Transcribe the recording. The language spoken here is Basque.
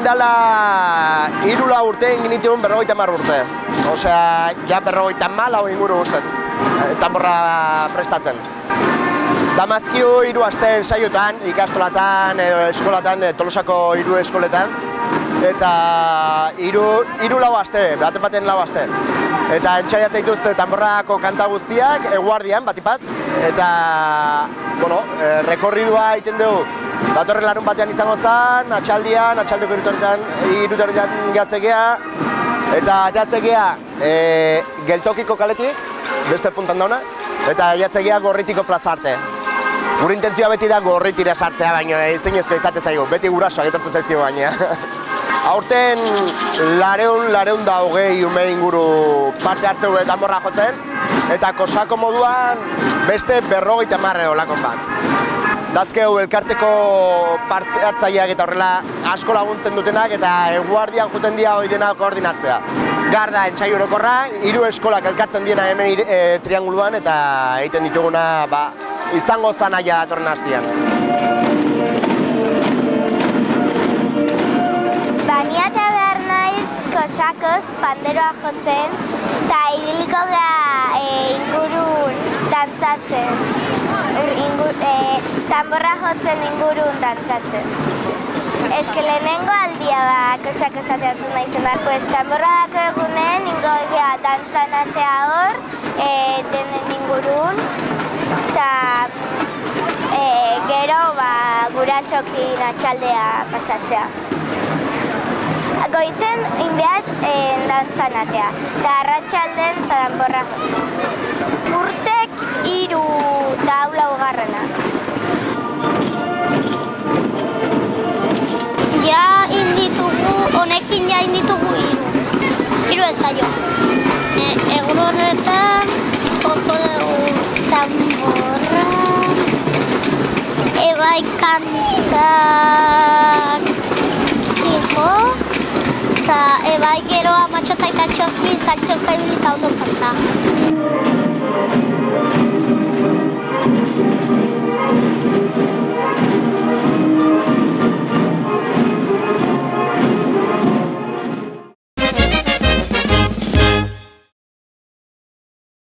oindala 3 urte egin nituen 50 urte. Osea, ja 54 inguru ustez, tanborra prestatzen. Damazkiu 3 aste ensaiotan, ikastolatan edo eskolatan, Tolosako 3 eskoletan. Eta 3-4 aste, baten 4 aste. Eta entsaiatzen dituzte tanborrako kanta guztiak, eguardian, batipat. Eta, bueno, rekorridua egiten dugu. Datorren larun batean izango zen, atxaldeko irutarretan jatzekea. Eta jatzekea geltokiko kaletik, beste puntan dauna. Eta jatzekea Gorritiko plaza arte. Gure intentzioa beti da Gorritira sartzea, baina zinezko izate zaigu, beti gurasoak etortzen zaizkigu baina. Aurten 220 ume inguru parte hartzeu tanborra jotzen, eta kosako moduan beste 50 olakon bat. Dazkeu elkarteko parte hartzaileak eta horrela asko laguntzen dutenak eta eguardian juten dira hori dena koordinatzea. Garda entzai orokorra, 3 eskolak elkartzen diena hemen trianguluan eta egiten dituguna izango zanaia datorren hastian. Baniata behar naiz kosakoz panderoa jotzen eta ibiliko gara ingurun dantzatzen. Tanborra jotzen ingurun dantzatzen. Eske lehenengo aldia da kosako zateatzen naizen da. Tanborra dako egunen ingo egia dantzanatea hor, denen ingurun. Eta gero gurasokin atxaldea pasatzea. Goizen inbeat dantzanatea, eta arratsalden tanborra jotzen. Urtek 3 eta 4. Ja inditugu, honekin ja inditugu 3 ensaio. Egun horretan, joko dugu tanborra, ebai kantak kijo, eta ebai gero amatxota eta txokmi saltzeuka ibilita ondo